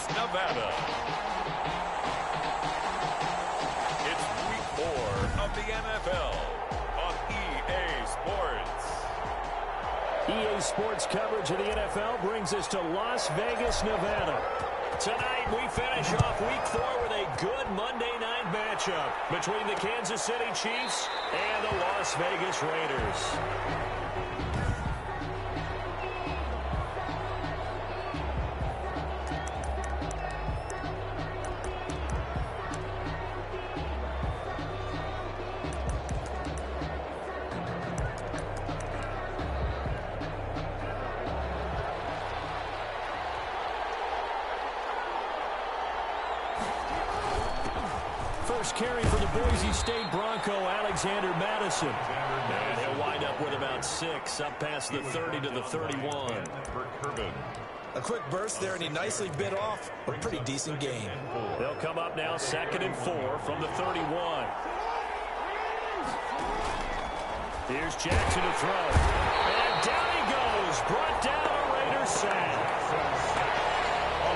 Nevada. It's week 4 of the NFL on EA Sports. EA Sports coverage of the NFL brings us to Las Vegas, Nevada. Tonight, we finish off week 4 with a good Monday night matchup between the Kansas City Chiefs and the Las Vegas Raiders. First carry for the Boise State Bronco, Alexander Madison. And he'll wind up with about 6, up past the 30 to the 31. A quick burst there, and he nicely bit off a pretty decent gain. They'll come up now 2nd and 4 from the 31. Here's Jackson to throw. And down he goes. Brought down a Raiders sack.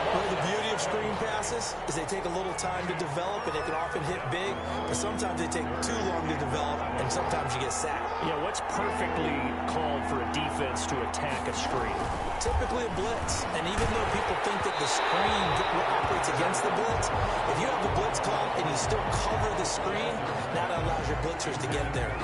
Well, the beauty of screen passes is they take a little time to develop, and they can often hit big, but sometimes they take too long to develop, and sometimes you get sacked. Yeah, what's perfectly called for a defense to attack a screen? Typically a blitz, and even though people think that the screen operates against the blitz, if you have the blitz called and you still cover the screen, that allows your blitzers to get there.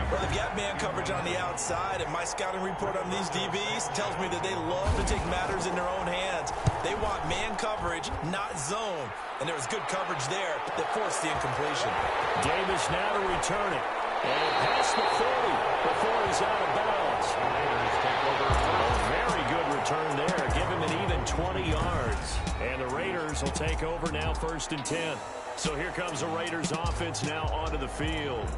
Well, they've got man coverage on the outside, and my scouting report on these DBs tells me that they love to take matters in their own hands. They want man coverage, not zone, and there was good coverage there that forced the incompletion. Davis now to return it, and past the 40 before he's out of bounds. A very good return there. Give him an even 20 yards. And the Raiders will take over now 1st and 10. So here comes the Raiders offense now onto the field.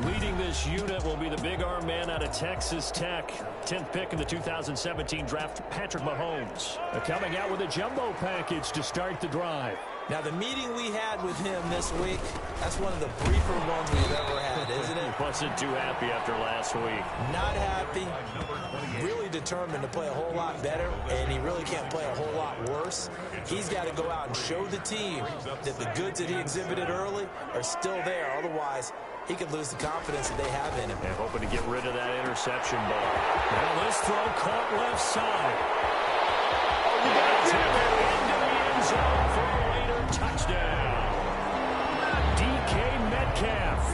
Leading this unit will be the big arm man out of Texas Tech. 10th pick in the 2017 draft, Patrick Mahomes. Coming out with a jumbo package to start the drive. Now, the meeting we had with him this week, that's one of the briefer ones we've ever had, isn't it? Wasn't too happy after last week. Not happy. Really determined to play a whole lot better, and he really can't play a whole lot worse. He's got to go out and show the team that the goods that he exhibited early are still there. Otherwise, he could lose the confidence that they have in him. And hoping to get rid of that interception ball. Now this throw caught left side. You got it into the end zone for a Raider touchdown. DK Metcalf,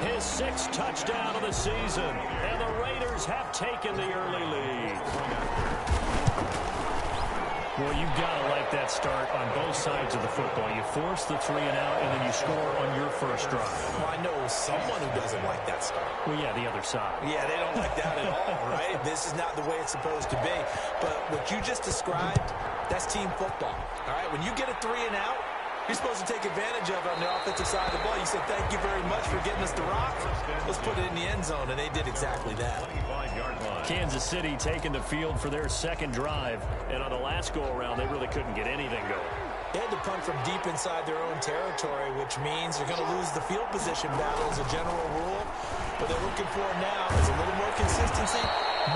his 6th touchdown of the season. And the Raiders have taken the early lead. Well, you've got to like that start on both sides of the football. You force the 3 and out, and then you score on your first drive. Well, I know someone who doesn't like that start. Well, yeah, the other side. Yeah, they don't like that at all, right? This is not the way it's supposed to be. But what you just described, that's team football, all right? When you get a 3 and out, you're supposed to take advantage of it on the offensive side of the ball. You said, thank you very much for getting us the rock. Let's put it in the end zone, and they did exactly that. Kansas City taking the field for their 2nd drive. And on the last go-around, they really couldn't get anything going. They had to punt from deep inside their own territory, which means they're going to lose the field position battle as a general rule. What they're looking for now is a little more consistency,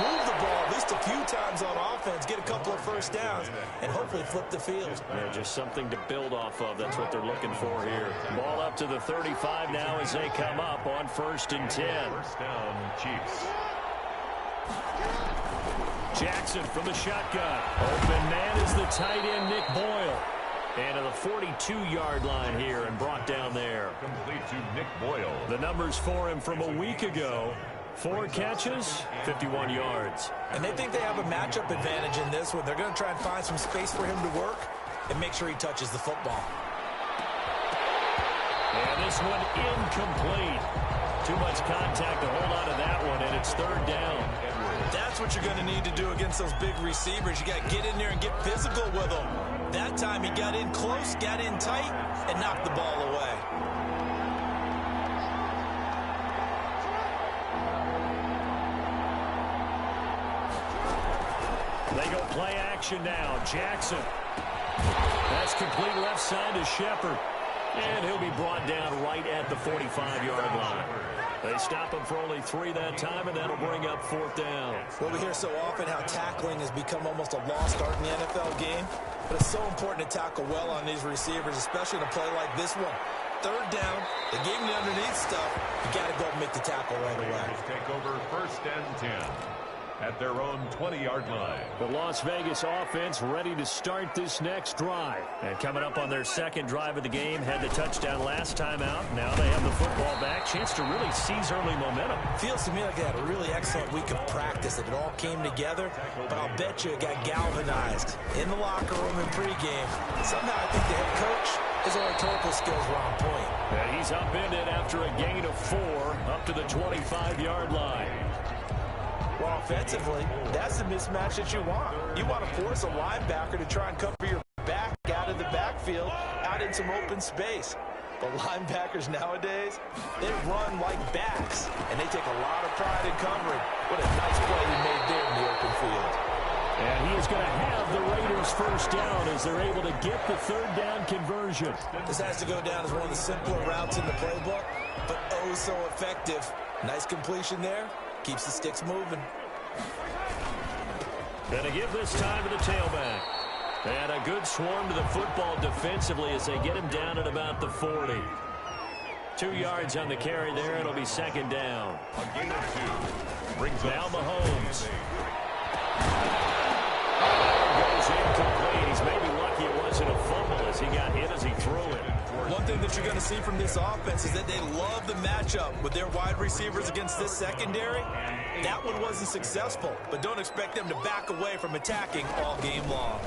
move the ball at least a few times on offense, get a couple of first downs, and hopefully flip the field. Yeah, just something to build off of. That's what they're looking for here. Ball up to the 35 now as they come up on 1st and 10. First down, Chiefs. Jackson from the shotgun. Open man is the tight end, Nick Boyle. And to the 42-yard line here and brought down there. Complete to Nick Boyle. The numbers for him from a week ago. 4 catches, 51 yards. And they think they have a matchup advantage in this one. They're going to try and find some space for him to work and make sure he touches the football. And this one incomplete. Too much contact to hold on to that one, and it's 3rd down. That's what you're going to need to do against those big receivers. You got to get in there and get physical with them. That time he got in close, got in tight, and knocked the ball away. They go play action now. Jackson. That's complete left side to Shepard. And he'll be brought down right at the 45-yard line. They stop him for only 3 that time, and that'll bring up 4th down. Well, we hear so often how tackling has become almost a lost art in the NFL game. But it's so important to tackle well on these receivers, especially in a play like this one. Third down, they gave him the underneath stuff. You got to go and make the tackle right away. Take over 1st and 10 at their own 20-yard line. The Las Vegas offense ready to start this next drive. And coming up on their second drive of the game, had the touchdown last time out. Now they have the football back. Chance to really seize early momentum. Feels to me like they had a really excellent week of practice. It all came together, but I'll bet you it got galvanized in the locker room in pregame. Somehow I think the head coach, his oratorical skills were on point. And he's upended after a gain of 4 up to the 25-yard line. Well, offensively, that's the mismatch that you want. You want to force a linebacker to try and cover your back out of the backfield, out in some open space. But linebackers nowadays, they run like backs, and they take a lot of pride in covering. What a nice play he made there in the open field. And he is going to have the Raiders first down as they're able to get the third down conversion. This has to go down as one of the simpler routes in the playbook, but oh so effective. Nice completion there. Keeps the sticks moving. Going to give this time to the tailback. And a good swarm to the football defensively as they get him down at about the 40. 2 yards on the carry there. It'll be 2nd down. A gain of 2. Brings now up Mahomes. Goes incomplete. He's maybe lucky it wasn't a fumble as he got hit as he threw it. One thing that you're going to see from this offense is that they love the matchup with their wide receivers against this secondary. That one wasn't successful, but don't expect them to back away from attacking all game long.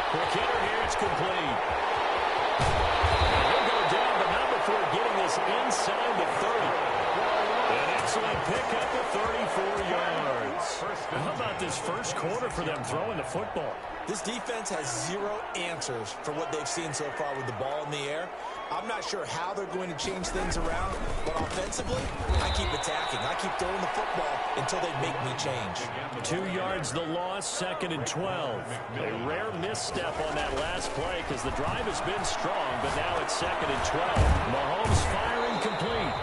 Quick hitter here, it's complete. And he'll go down, but not before getting this inside the 30. An excellent pickup of 34 yards. How about this first quarter for them throwing the football? This defense has zero answers for what they've seen so far with the ball in the air. I'm not sure how they're going to change things around, but offensively, I keep attacking. I keep throwing the football until they make me change. 2 yards the loss, 2nd and 12. A rare misstep on that last play because the drive has been strong, but now it's 2nd and 12. Mahomes firing complete.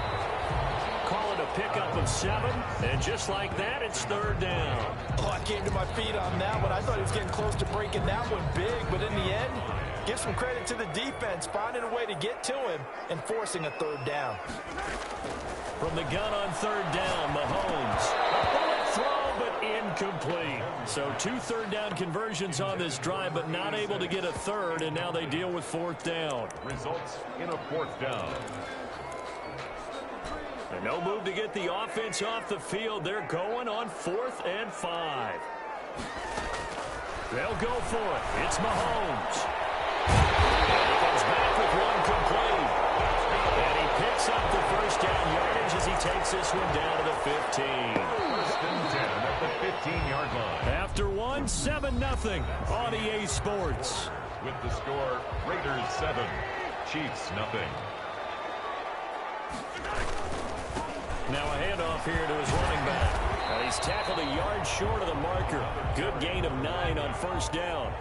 Call it a pickup of 7, and just like that, it's 3rd down. Oh, I came to my feet on that one. I thought he was getting close to breaking that one big, but in the end, give some credit to the defense, finding a way to get to him and forcing a 3rd down. From the gun on 3rd down, Mahomes. A bullet throw, but incomplete. So 2 3rd down conversions on this drive, but not able to get a 3rd, and now they deal with 4th down. results in a 4th down. And no move to get the offense off the field. They're going on 4th and 5. They'll go for it. It's Mahomes. And he comes back with one complete. And he picks up the first down yardage as he takes this one down to the 15. 1st and 10 at the 15-yard line. After one, 7-0 on EA Sports. With the score, Raiders 7, Chiefs 0. Now a handoff here to his running back. He's tackled a yard short of the marker. Good gain of 9 on 1st down.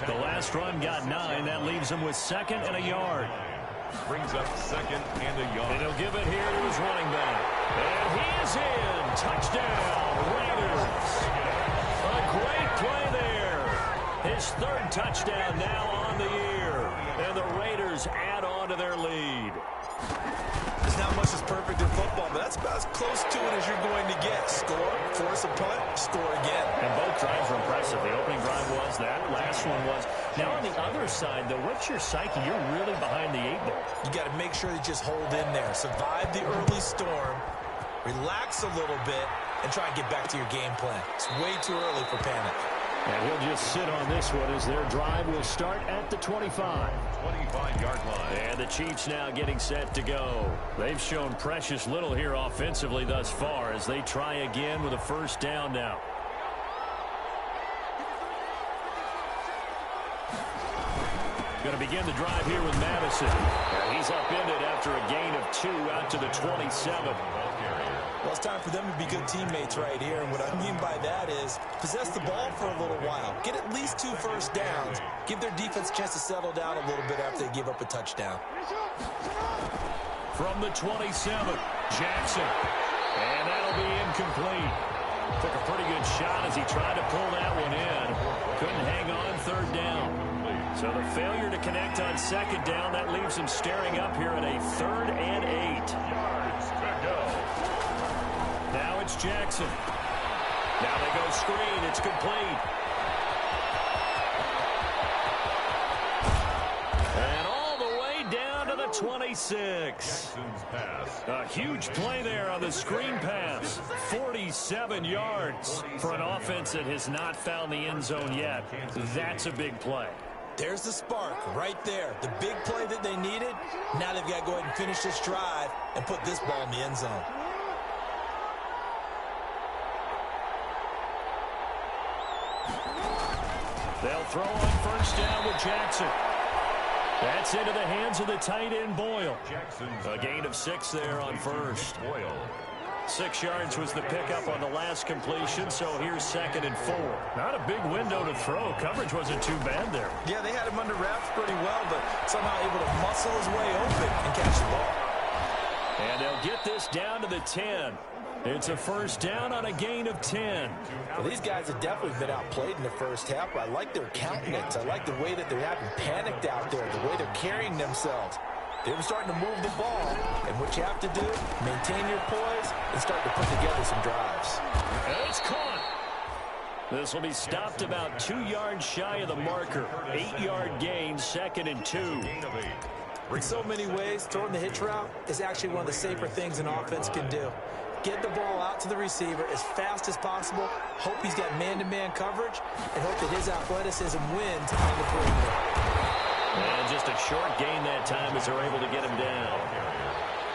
The last run got 9. That leaves him with 2nd and a yard. Brings up 2nd and a yard. And he'll give it here to his running back. And he is in. Touchdown, Raiders. A great play there. His 3rd touchdown now on the year. And the Raiders add on to their lead. There's not much that's perfect in football, but that's about as close to it as you're going to get. Score, force a punt, score again. And both drives were impressive. The opening drive was, that last one was. Now on the other side, though, what's your psyche? You're really behind the 8 ball. You got to make sure you just hold in there. Survive the early storm, relax a little bit, and try and get back to your game plan. It's way too early for panic. And he'll just sit on this one as their drive will start at the 25. 25-yard line. And the Chiefs now getting set to go. They've shown precious little here offensively thus far as they try again with a 1st down now. Going to begin the drive here with Madison. And he's upended after a gain of 2 out to the 27. Well, it's time for them to be good teammates right here. And what I mean by that is possess the ball for a little while. Get at least 2 first downs. Give their defense a chance to settle down a little bit after they give up a touchdown. From the 27, Jackson. And that'll be incomplete. Took a pretty good shot as he tried to pull that one in. Couldn't hang on third down. So the failure to connect on second down, that leaves him staring up here at a 3rd and 8. Yards to go. Now it's Jackson. Now they go screen. It's complete. And all the way down to the 26. Jackson's pass. A huge play there on the screen pass. 47 yards for an offense that has not found the end zone yet. That's a big play. There's the spark right there. The big play that they needed. Now they've got to go ahead and finish this drive and put this ball in the end zone. They'll throw on first down with Jackson. That's into the hands of the tight end, Boyle. A gain of 6 there on first. 6 yards was the pickup on the last completion, so here's 2nd and 4. Not a big window to throw. Coverage wasn't too bad there. Yeah, they had him under wraps pretty well, but somehow able to muscle his way open and catch the ball. And they'll get this down to the 10. It's a first down on a gain of 10. Well, these guys have definitely been outplayed in the first half, but I like their countenance. I like the way that they're having panicked out there, the way they're carrying themselves. They're starting to move the ball, and what you have to do, maintain your poise and start to put together some drives. And it's caught. This will be stopped about 2 yards shy of the marker. 8-yard gain, 2nd and 2. In so many ways, throwing the hitch route is actually one of the safer things an offense can do. Get the ball out to the receiver as fast as possible, hope he's got man-to-man coverage, and hope that his athleticism wins on the perimeter. And just a short gain that time as they're able to get him down.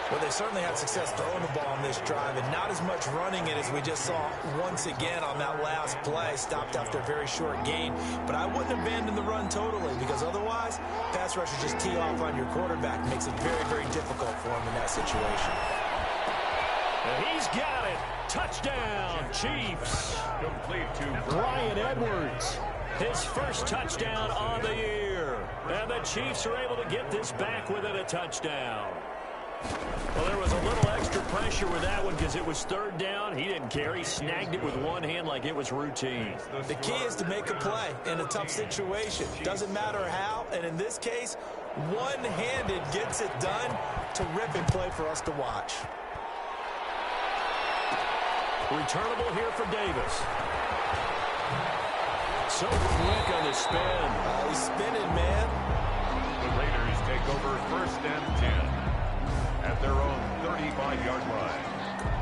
Well, they certainly had success throwing the ball on this drive, and not as much running it as we just saw once again on that last play. Stopped after a very short gain, but I wouldn't abandon the run totally, because otherwise, pass rushers just tee off on your quarterback. Makes it very, very difficult for him in that situation. And he's got it. Touchdown, Chiefs. Complete to Bryan Edwards. His first touchdown on the year. And the Chiefs are able to get this back within a touchdown. Well, there was a little extra pressure with that one because it was 3rd down. He didn't care. He snagged it with one hand like it was routine. The key is to make a play in a tough situation. Doesn't matter how, and in this case, one-handed gets it done. Terrific play for us to watch. Returnable here for Davis. So quick on the spin. He's spinning, man. The Raiders take over 1st and 10 at their own 35-yard line.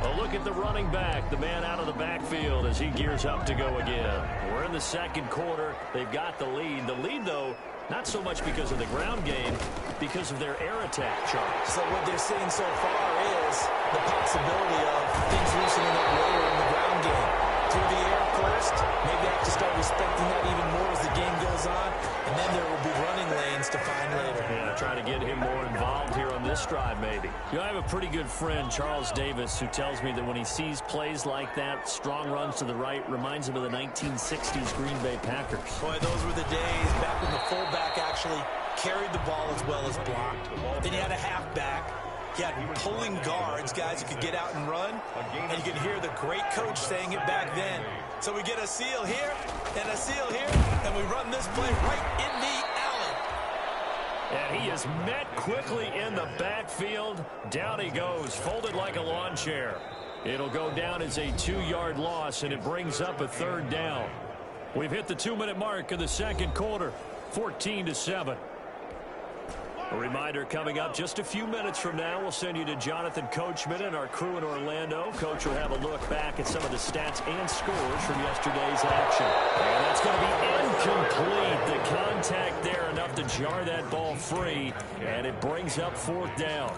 A look at the running back, the man out of the backfield as he gears up to go again. We're in the 2nd quarter. They've got the lead. The lead, though, not so much because of the ground game, because of their air attack, Charles. So what they're seeing so far is the possibility of things loosening up later in the ground game. Through the air first, maybe they have to start respecting that even more as the game goes on, and then there will be running lanes to find later. Yeah, try to get him more involved here on this drive, maybe. You know, I have a pretty good friend, Charles Davis, who tells me that when he sees plays like that, strong runs to the right, reminds him of the 1960s Green Bay Packers. Boy, those were the days back when the fullback actually carried the ball as well as blocked. Then you had a halfback. You had pulling guards, guys who could get out and run, and you could hear the great coach saying it back then. So we get a seal here and a seal here, and we run this play right in the alley. And he is met quickly in the backfield. Down he goes, folded like a lawn chair. It'll go down as a 2-yard loss, and it brings up a 3rd down. We've hit the 2-minute mark of the 2nd quarter, 14-7. A reminder coming up just a few minutes from now, we'll send you to Jonathan Coachman and our crew in Orlando. Coach will have a look back at some of the stats and scores from yesterday's action. And that's going to be incomplete. The contact there enough to jar that ball free, and it brings up 4th down.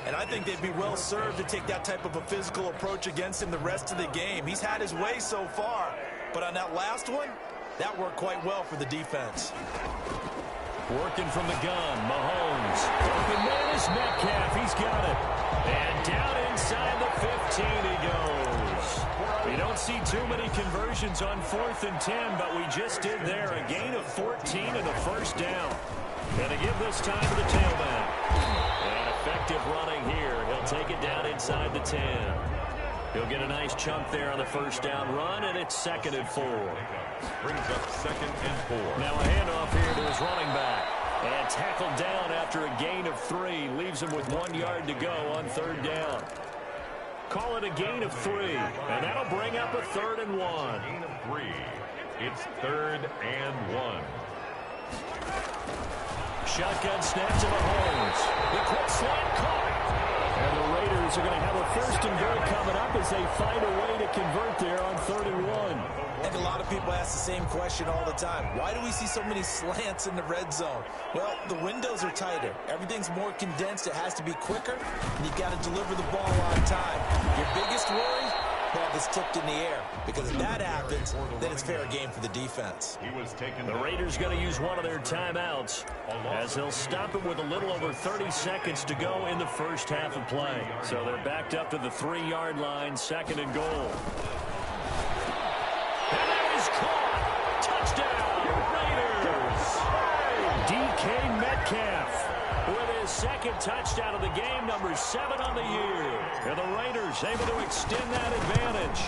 And I think they'd be well served to take that type of a physical approach against him the rest of the game. He's had his way so far, but on that last one, that worked quite well for the defense. Working from the gun, Mahomes. Open man is Metcalf. He's got it. And down inside the 15 he goes. We don't see too many conversions on 4th and 10, but we just did there. A gain of 14 and a 1st down. And to give this time to the tailback. And effective running here. He'll take it down inside the 10. He'll get a nice chunk there on the first down run, and it's 2nd and 4. Brings up 2nd and 4. Now a handoff here to his running back. And tackled down after a gain of 3. Leaves him with 1 yard to go on 3rd down. Call it a gain of 3. And that'll bring up a 3rd and 1. Gain of 3. It's 3rd and 1. Shotgun snap to Mahomes. The quick slant caught. And the Raiders are going to have a 1st and goal coming up as they find a way to convert there on 3rd and 1. I think a lot of people ask the same question all the time. Why do we see so many slants in the red zone? Well, the windows are tighter. Everything's more condensed. It has to be quicker, and you've got to deliver the ball on time. Your biggest worry? Ball gets tipped in the air. Because if that happens, then it's fair game for the defense. The Raiders going to use one of their timeouts as they'll stop it with a little over 30 seconds to go in the first half of play. So they're backed up to the 3-yard line, 2nd and goal. And that is caught. Touchdown, Raiders. DK Metcalf with his 2nd touchdown of the game, number 7 on the year. And the Raiders able to extend that advantage.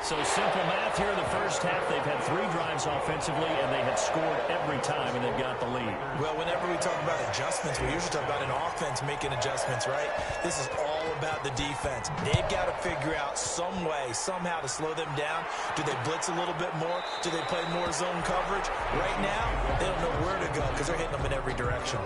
So simple math here in the first half. They've had 3 drives offensively, and they had scored every time, and they've got the lead. Well, whenever we talk about adjustments, we usually talk about an offense making adjustments, right? This is all about the defense. They've got to figure out some way, somehow to slow them down. Do they blitz a little bit more? Do they play more zone coverage? Right now, they don't know where to go because they're hitting them in every direction.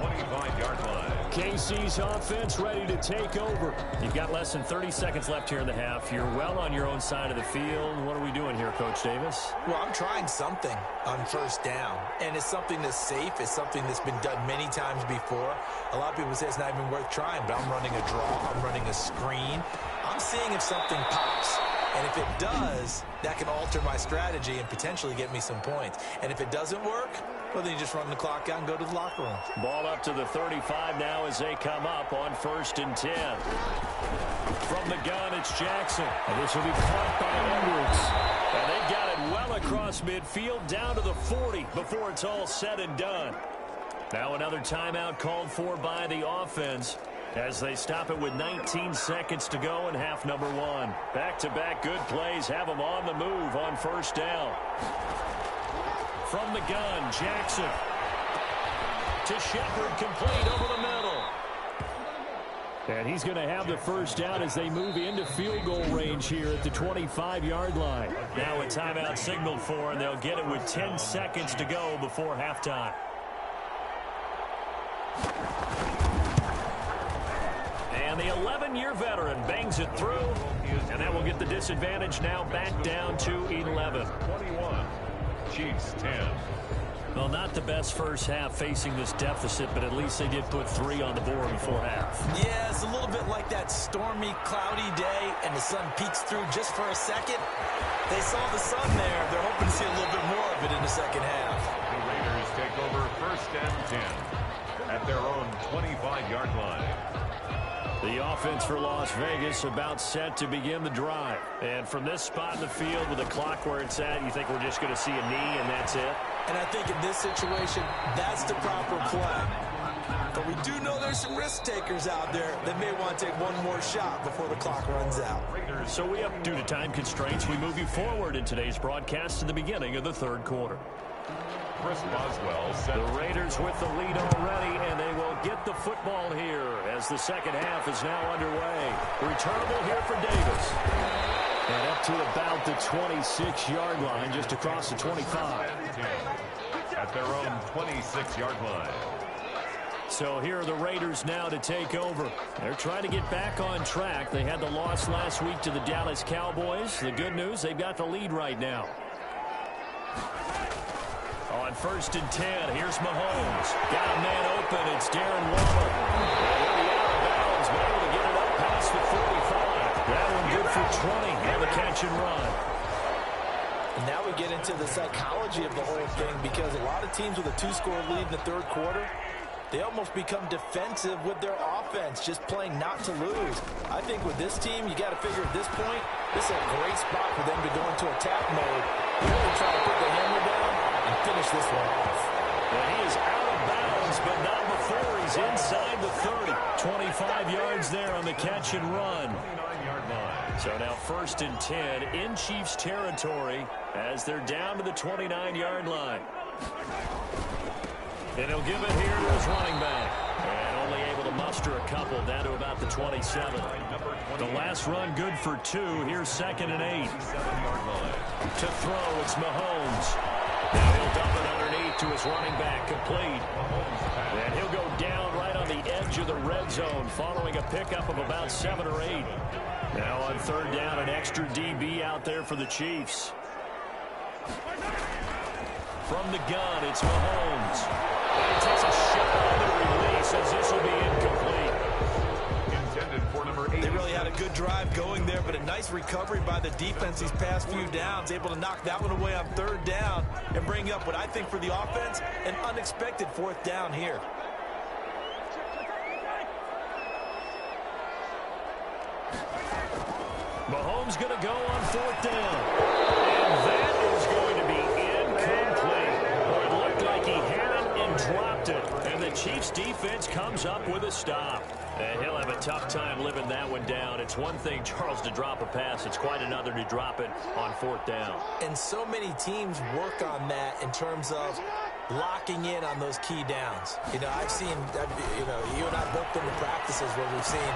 25-yard line. KC's offense ready to take over. You've got less than 30 seconds left here in the half. You're well on your own side of the field. What are we doing here, Coach Davis? Well, I'm trying something on 1st down, and it's something that's safe. It's something that's been done many times before. A lot of people say it's not even worth trying, but I'm running a draw. I'm running a screen. I'm seeing if something pops. And if it does, that can alter my strategy and potentially get me some points. And if it doesn't work, well, then you just run the clock out and go to the locker room. Ball up to the 35 now as they come up on 1st and 10. From the gun, it's Jackson. And this will be caught by Edwards. And they've got it well across midfield down to the 40 before it's all said and done. Now another timeout called for by the offense as they stop it with 19 seconds to go in half number 1. Back-to-back good plays have them on the move on 1st down. From the gun, Jackson to Shepard, complete over the middle. And he's going to have the 1st down as they move into field goal range here at the 25-yard line. Now a timeout signaled for, and they'll get it with 10 seconds to go before halftime. And the 11-year veteran bangs it through, and that will get the disadvantage now back down to 11. 21. Chiefs 10. Well, not the best first half facing this deficit, but at least they did put 3 on the board before half. Yeah, it's a little bit like that stormy, cloudy day, and the sun peeks through just for a second. They saw the sun there. They're hoping to see a little bit more of it in the second half. The Raiders take over 1st and 10 at their own 25-yard line. The offense for Las Vegas about set to begin the drive. And from this spot in the field with the clock where it's at, you think we're just going to see a knee and that's it? And I think in this situation, that's the proper play. But we do know there's some risk takers out there that may want to take one more shot before the clock runs out. So due to time constraints, we move you forward in today's broadcast to the beginning of the 3rd quarter. Chris Boswell set. The Raiders with the lead already, and they will get the football here as the second half is now underway. Returnable here for Davis. And up to about the 26-yard line, just across the 25. At their own 26-yard line. So here are the Raiders now to take over. They're trying to get back on track. They had the loss last week to the Dallas Cowboys. The good news, they've got the lead right now. On 1st and 10, here's Mahomes. Got a man open. It's Darren Waller. He'll be out of bounds, but able to get it up past the 45. That one good for 20 on the catch and run. And now we get into the psychology of the whole thing because a lot of teams with a 2-score lead in the 3rd quarter, they almost become defensive with their offense, just playing not to lose. I think with this team, you got to figure at this point, this is a great spot for them to go into attack mode. Really try to put the hammer down and finish this one off. And he is out of bounds, but not before he's inside the 30. 25 yards there on the catch and run. 29-yard line. So now 1st and 10 in Chiefs territory as they're down to the 29-yard line. And he'll give it here to his running back. And only able to muster a couple down to about the 27. The last run good for 2. Here's 2nd and 8. To throw, it's Mahomes. Now he'll dump it underneath to his running back, complete. And he'll go down right on the edge of the red zone following a pickup of about 7 or 8. Now on 3rd down, an extra DB out there for the Chiefs. From the gun, it's Mahomes. And he takes a shot on the release as this will be incomplete. Intended for number 8. They really had a good drive going there, but a nice recovery by the defense these past few downs, able to knock that one away on 3rd down and bring up what I think for the offense, an unexpected 4th down here. Mahomes going to go on 4th down. And that is going to be incomplete. Boy, it looked like he had it and dropped it. And the Chiefs defense comes up with a stop. And he'll have a tough time living that one down. It's one thing, Charles, to drop a pass. It's quite another to drop it on 4th down. And so many teams work on that in terms of locking in on those key downs. You know, I've seen, you and I both been to practices where we've seen,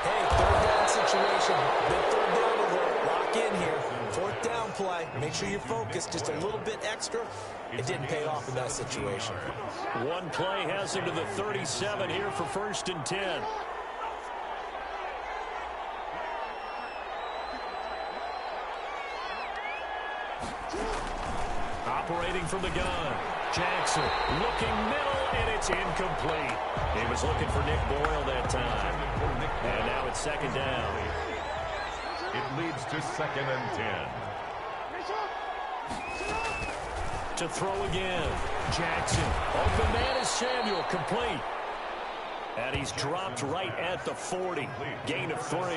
hey, 3rd down situation, big 3rd down alert, lock in here. 4th down play, make sure you're focused just a little bit extra. It didn't pay off in that situation. One play has him to the 37 here for 1st and 10. Operating from the gun. Jackson looking middle, and it's incomplete. He was looking for Nick Boyle that time. And now it's 2nd down. It leads to 2nd and 10. To throw again. Jackson. Open man is Samuel. Complete. And he's dropped right at the 40. Gain of 3.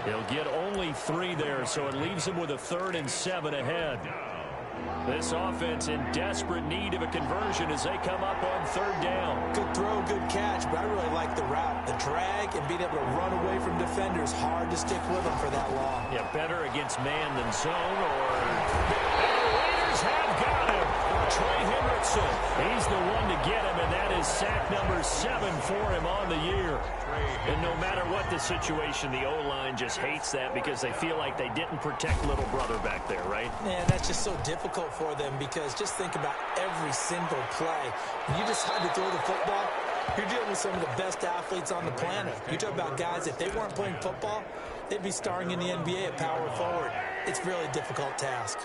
He'll get only 3 there, so it leaves him with a 3rd and 7 ahead. This offense in desperate need of a conversion as they come up on 3rd down. Good throw, good catch, but I really like the route. The drag and being able to run away from defenders, hard to stick with them for that long. Yeah, better against man than zone, or... And the Raiders have got him. Trey Hendrickson, he's the one to get him, and that is sack number 7 for him on the year. And no matter what the situation, the O-line just hates that because they feel like they didn't protect little brother back there, right? Man, that's just so difficult for them because just think about every single play. When you decide to throw the football, you're dealing with some of the best athletes on the planet. You talk about guys, if they weren't playing football, they'd be starring in the NBA at power forward. It's a really difficult task.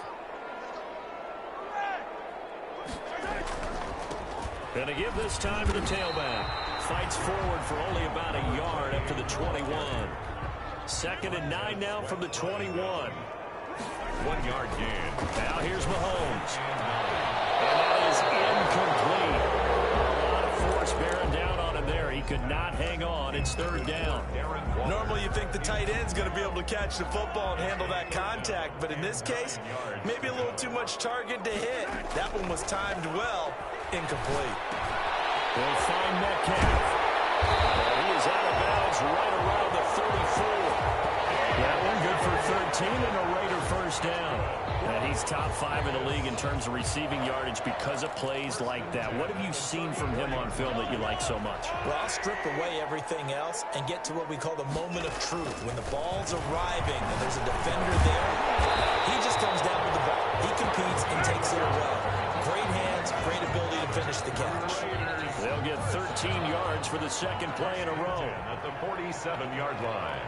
And to give this time to the tailback. Fights forward for only about a yard up to the 21. 2nd and 9 now from the 21. 1 yard gain. Now here's Mahomes. And that is incomplete. A lot of force bearing down on him there. He could not hang on. It's 3rd down. Normally you think the tight end's going to be able to catch the football and handle that contact, but in this case, maybe a little too much target to hit. That one was timed well. Incomplete. They'll find Metcalf. And he is out of bounds right around the 34. That one good for 13 and a Raider 1st down. And he's top 5 in the league in terms of receiving yardage because of plays like that. What have you seen from him on film that you like so much? Well, I'll strip away everything else and get to what we call the moment of truth. When the ball's arriving and there's a defender there, he just comes down with the ball. He competes and takes it away. Great hands, great ability to finish the catch. They'll get 13 yards for the 2nd play in a row. At the 47-yard line.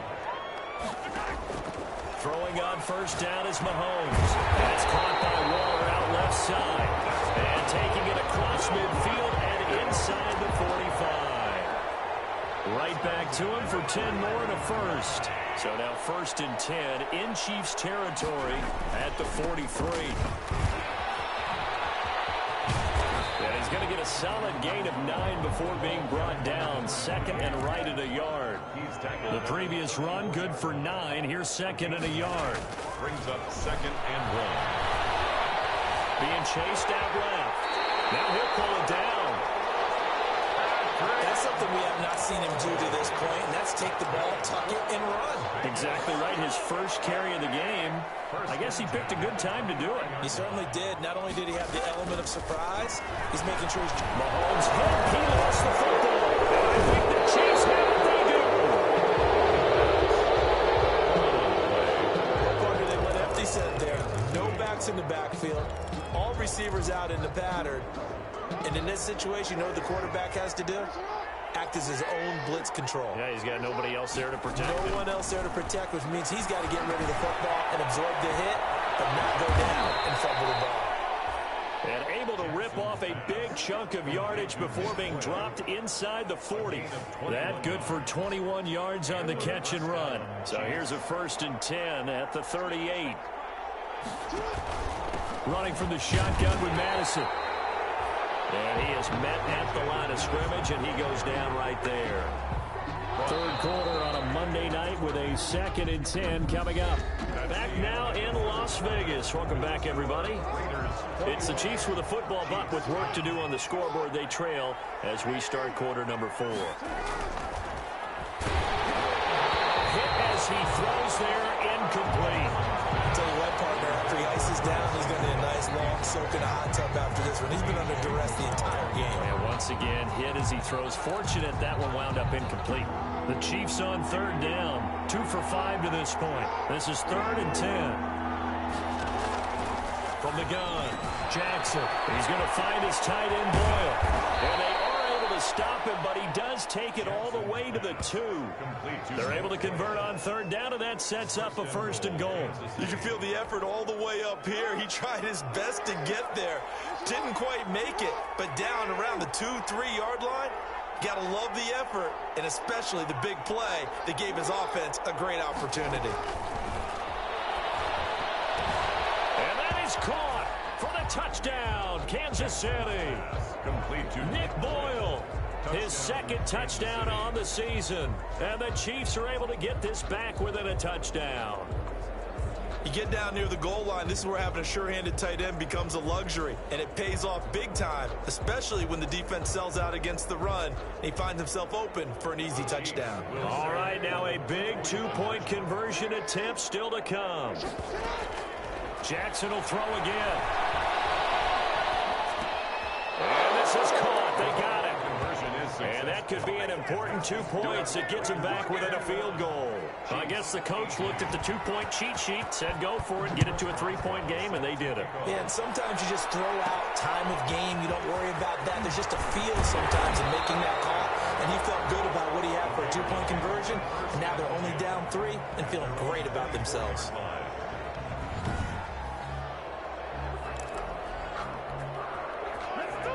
Throwing on 1st down is Mahomes. That's caught by Waller out left side. And taking it across midfield and inside the 45. Right back to him for 10 more and a 1st. So now 1st and 10 in Chiefs territory at the 43. And he's going to get a solid gain of 9 before being brought down. 2nd and right at a yard. The previous run good for 9. Here's 2nd and a yard. Brings up 2nd and 1. Being chased out left. Now he'll pull it down. That's something we have not seen him do to this point, and that's take the ball, tuck it, and run. Exactly right. His first carry of the game. I guess he picked a good time to do it. He certainly did. Not only did he have the element of surprise, he's making sure he's... Mahomes hit. He lost the football. And I think the Chiefs have what they do. Partner, they went empty set there. No backs in the backfield. All receivers out in the pattern. And in this situation, you know what the quarterback has to do? Act as his own blitz control. Yeah, he's got nobody else there to protect him. No one else there to protect, which means he's got to get rid of the football and absorb the hit, but not go down and fumble the ball. And able to rip off a big chunk of yardage before being dropped inside the 40. That good for 21 yards on the catch and run. So here's a 1st and 10 at the 38. Running from the shotgun with Madison. And he is met at the line of scrimmage, and he goes down right there. Third quarter on a Monday night with a 2nd and 10 coming up. Back now in Las Vegas. Welcome back, everybody. It's the Chiefs with a football, but with work to do on the scoreboard. They trail as we start quarter number 4. Hit as he throws there, incomplete. I'll tell you what, partner, after he ices down, he's going to need a nice long soak in a hot tub after this one. He's been under duress the entire game. And once again, hit as he throws. Fortunate that one wound up incomplete. The Chiefs on 3rd down. 2 for 5 to this point. This is 3rd and 10. From the gun, Jackson. He's going to find his tight end, Boyle. And they are able to stop him, but he does take it all the way to the 2. They're able to convert on 3rd down, and that sets up a 1st and goal. You can feel the effort all the way up here. He tried his best to get there. Didn't quite make it, but down around the 2-3 yard line, got to love the effort, and especially the big play that gave his offense a great opportunity. And that is caught for the touchdown, Kansas City. Complete to Nick Boyle, his 2nd touchdown on the season. And the Chiefs are able to get this back within a touchdown. You get down near the goal line, this is where having a sure-handed tight end becomes a luxury, and it pays off big time, especially when the defense sells out against the run, and he finds himself open for an easy touchdown. All right, now a big 2-point conversion attempt still to come. Jackson will throw again. And this is caught. They got it. And that could be an important 2 points. It gets him back within a field goal. I guess the coach looked at the 2-point cheat sheet, said go for it, get it to a 3-point game, and they did it. Yeah, and sometimes you just throw out time of game. You don't worry about that. There's just a feel sometimes in making that call. And he felt good about what he had for a 2-point conversion. And now they're only down 3 and feeling great about themselves.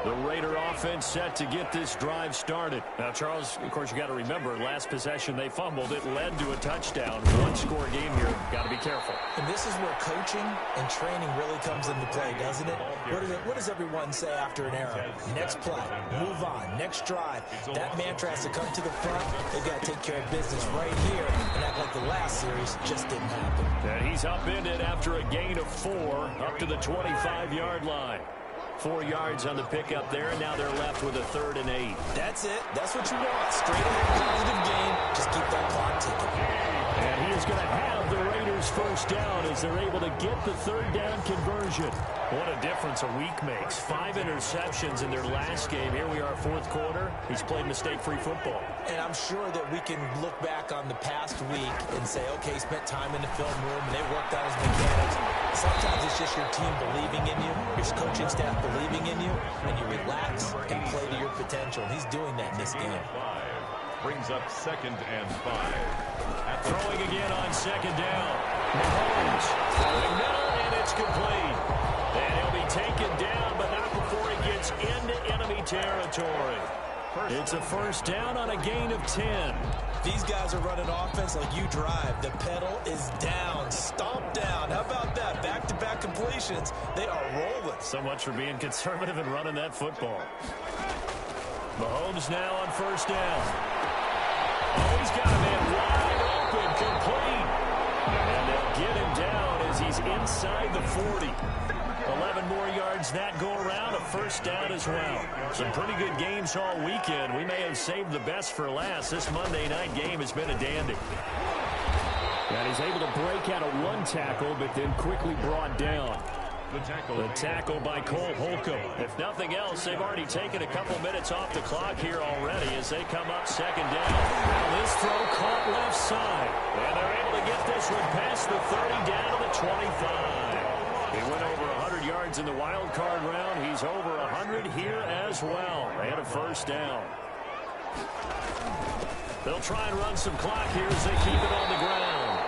The Raider offense set to get this drive started. Now, Charles, of course, you got to remember, last possession they fumbled. It led to a touchdown. One-score game here. Got to be careful. And this is where coaching and training really comes into play, doesn't it? What does everyone say after an error? Next play, move on, next drive. That mantra has to come to the front. They've got to take care of business right here and act like the last series just didn't happen. And he's upended after a gain of 4 up to the 25-yard line. 4 yards on the pickup there, and now they're left with a 3rd and 8. That's it. That's what you want. Straight ahead, positive game. Just keep that clock ticking. And he is going to have the Raiders' 1st down as they're able to get the 3rd down conversion. What a difference a week makes. 5 interceptions in their last game. Here we are, 4th quarter. He's played mistake-free football. And I'm sure that we can look back on the past week and say, okay, he spent time in the film room, and they worked out his mechanics. Sometimes it's just your team believing in you, your coaching staff believing in you, and you relax and play to your potential. And he's doing that in this game. Brings up 2nd and 5. Throwing again on 2nd down. Mahomes throwing middle, and it's complete. And he'll be taken down, but not before he gets into enemy territory. It's a 1st down on a gain of 10. These guys are running offense like you drive. The pedal is down, stomp down. How about that? Back-to-back completions. They are rolling. So much for being conservative and running that football. Mahomes now on 1st down. Oh, he's got a man wide open, complete. And they'll get him down as he's inside the 40. 11 more yards that go around, a first down as well. Some pretty good games all weekend. We may have saved the best for last. This Monday night game has been a dandy. And he's able to break out of one tackle, but then quickly brought down. The tackle by Cole Holcomb. If nothing else, they've already taken a couple minutes off the clock here already as they come up second down. Now this throw caught left side. And they're able to get this one past the 30 down to the 25. He went over 100 yards in the wild card round. He's over 100 here as well. And a first down. They'll try and run some clock here as they keep it on the ground.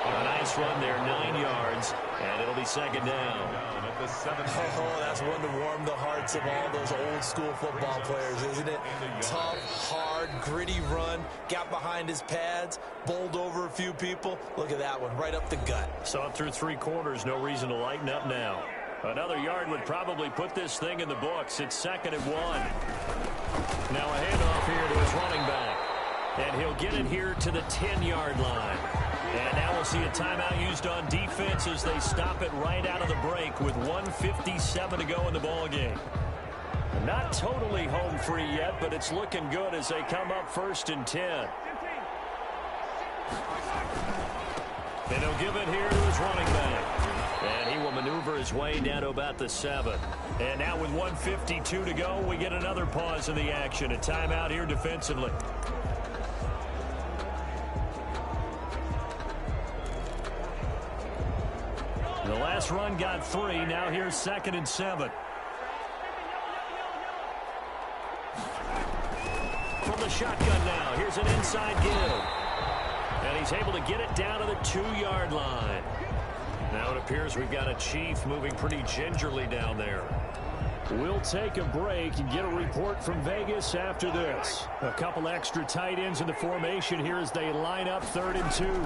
A nice run there, 9 yards, and it'll be second down. Oh, that's one to warm the hearts of all those old school football players, isn't it? Tough, hard, gritty run, got behind his pads, bowled over a few people. Look at that one, right up the gut. Saw it through 3 quarters, no reason to lighten up now. Another yard would probably put this thing in the books. It's 2nd and 1. Now a handoff here to his running back. And he'll get it here to the 10-yard line. And now we'll see a timeout used on defense as they stop it right out of the break with 1:57 to go in the ballgame. Not totally home free yet, but it's looking good as they come up 1st and 10. And he'll give it here to his running back. And he will maneuver his way down to about the 7. And now with 1:52 to go, we get another pause in the action. A timeout here defensively. The last run got 3. Now here's 2nd and 7. From the shotgun now. Here's an inside give. And he's able to get it down to the 2-yard line. Now it appears we've got a Chief moving pretty gingerly down there. We'll take a break and get a report from Vegas after this. A couple extra tight ends in the formation here as they line up 3rd and 2. And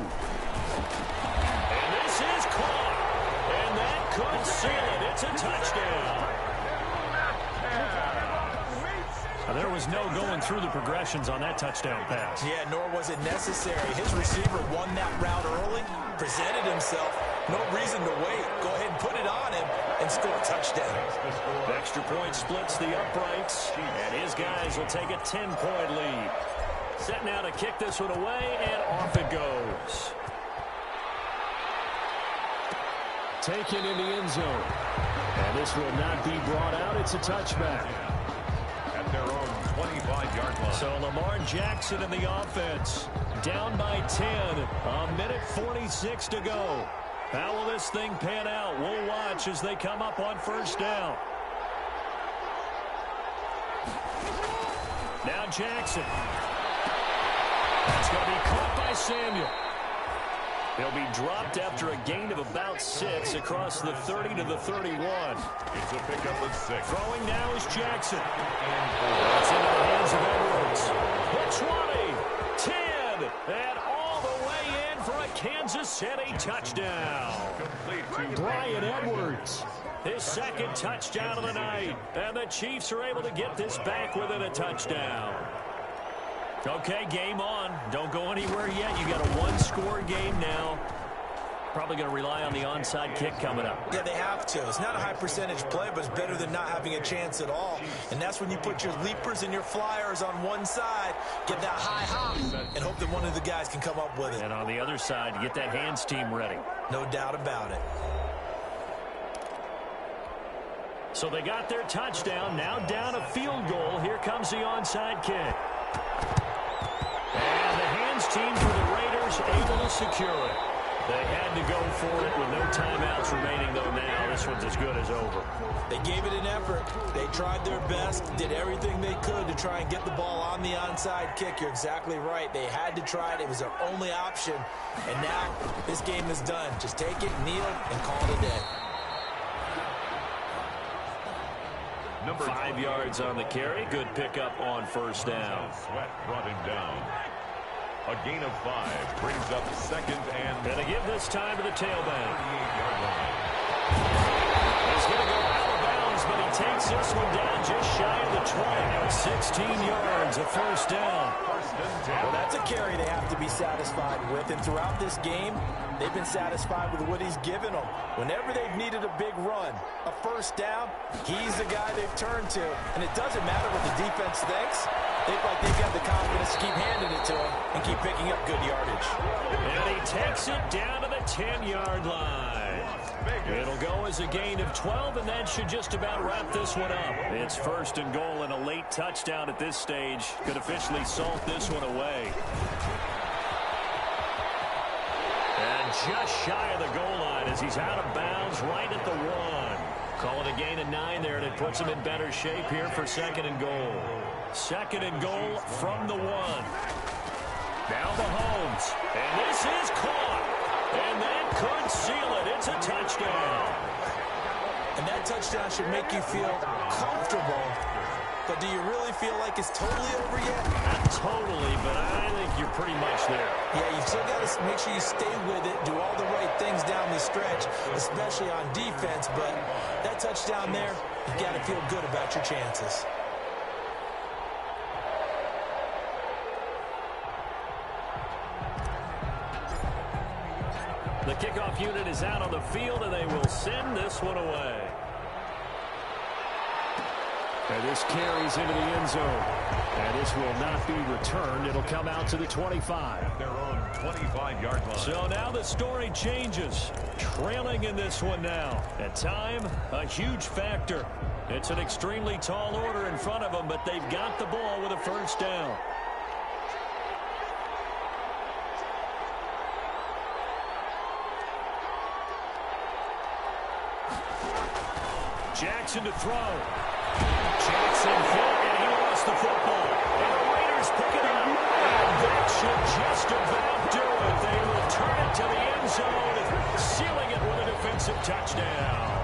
this is caught. And that could seal it. It's a touchdown. There was no going through the progressions on that touchdown pass. Yeah, nor was it necessary. His receiver won that route early, presented himself. No reason to wait. Go ahead and put it on him and score a touchdown. The extra point splits the uprights, and his guys will take a 10-point lead. Set now to kick this one away, and off it goes. Taken in the end zone. And this will not be brought out. It's a touchback. At their own 25-yard line. So Lamar Jackson in the offense. Down by 10. A minute 46 to go. How will this thing pan out? We'll watch as they come up on 1st down. Now Jackson. That's going to be caught by Samuel. He'll be dropped after a gain of about 6 across the 30 to the 31. It's a pickup of 6. Throwing now is Jackson. That's into the hands of Edwards. The 20, 10, and all the way in for a Kansas City touchdown. Complete to Bryan Edwards. His 2nd touchdown of the night. And the Chiefs are able to get this back within a touchdown. Okay, game on. Don't go anywhere yet. You got a 1-score game now. Probably going to rely on the onside kick coming up. Yeah, they have to. It's not a high percentage play, but it's better than not having a chance at all. And that's when you put your leapers and your flyers on one side, get that high hop, and hope that one of the guys can come up with it. And on the other side, get that hands team ready. No doubt about it. So they got their touchdown. Now down a field goal. Here comes the onside kick. And the hands team for the Raiders able to secure it. They had to go for it with no timeouts remaining, though, now. This one's as good as over. They gave it an effort. They tried their best, did everything they could to try and get the ball on the onside kick. You're exactly right. They had to try it. It was their only option. And now this game is done. Just take it, kneel, and call it a day. 5 yards on the carry. Good pickup on 1st down. Sweat brought him down. A gain of 5 brings up 2nd and... Going to give this time to the tailback. 38-yard line. He's going to go out of bounds, but he takes knocks this one down just shy of the 20. 16 yards, a first down. Well, that's a carry they have to be satisfied with. And throughout this game, they've been satisfied with what he's given them. Whenever they've needed a big run, a first down, he's the guy they've turned to. And it doesn't matter what the defense thinks. They feel like they've got the confidence to keep handing it to him and keep picking up good yardage. And he takes it down to the 10-yard line. It'll go as a gain of 12, and that should just about wrap this one up. It's first and goal, and a late touchdown at this stage could officially salt this one away. And just shy of the goal line as he's out of bounds right at the 1. Call it a gain of 9 there, and it puts him in better shape here for second and goal. Second and goal from the 1. Now Mahomes, and this is caught. And that could seal it. It's a touchdown. And that touchdown should make you feel comfortable. But do you really feel like it's totally over yet? Not totally, but I think you're pretty much there. Yeah, you've still got to make sure you stay with it, do all the right things down the stretch, especially on defense. But that touchdown there, you've got to feel good about your chances. The kickoff unit is out on the field, and they will send this one away. And this carries into the end zone. And this will not be returned. It'll come out to the 25. At their own 25-yard line. So now the story changes. Trailing in this one now. At time, a huge factor. It's an extremely tall order in front of them, but they've got the ball with a first down. Jackson to throw. Jackson hit, and he lost the football. And the Raiders pick it up. And that should just about do it. They return it to the end zone, sealing it with a defensive touchdown.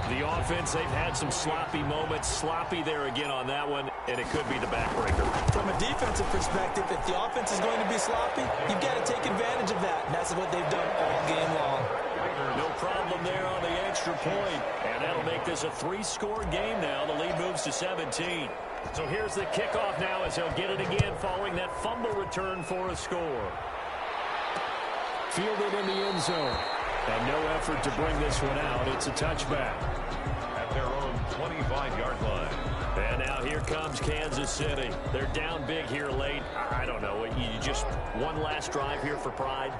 The offense, they've had some sloppy moments. Sloppy there again on that one, and it could be the backbreaker. From a defensive perspective, if the offense is going to be sloppy, you've got to take advantage of that. And that's what they've done all game long. No problem there on the extra point. And that'll make this a 3-score game now. The lead moves to 17. So here's the kickoff now as they'll get it again following that fumble return for a score. Fielded in the end zone. And no effort to bring this one out. It's a touchback. At their own 25-yard line. And now here comes Kansas City. They're down big here late. I don't know. You just one last drive here for pride.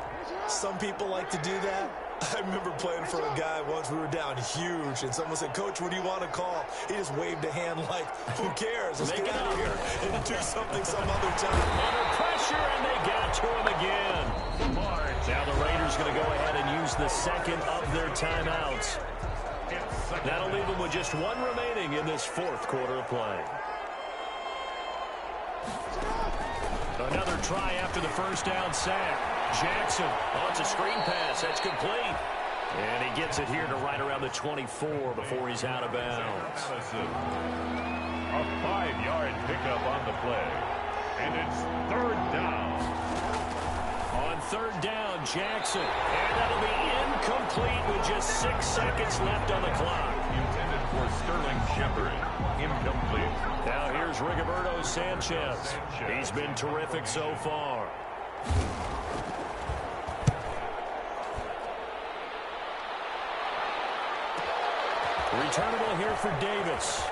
Some people like to do that. I remember playing for a guy once. We were down huge, and someone said, "Coach, what do you want to call?" He just waved a hand like, "Who cares? Let's get out of here and do something some other time." Under pressure, and they got to him again. Now the Raiders going to go ahead and use the second of their timeouts. That'll leave them with just one remaining in this fourth quarter of play. Another try after the first down sack. Jackson, it's a screen pass. That's complete. And he gets it here to right around the 24 before he's out of bounds. A 5-yard pickup on the play. And it's third down. On third down, Jackson. And that'll be incomplete with just 6 seconds left on the clock. Intended for Sterling Shepard. Incomplete. Now here's Rigoberto Sanchez. He's been terrific so far. Returnable here for Davis.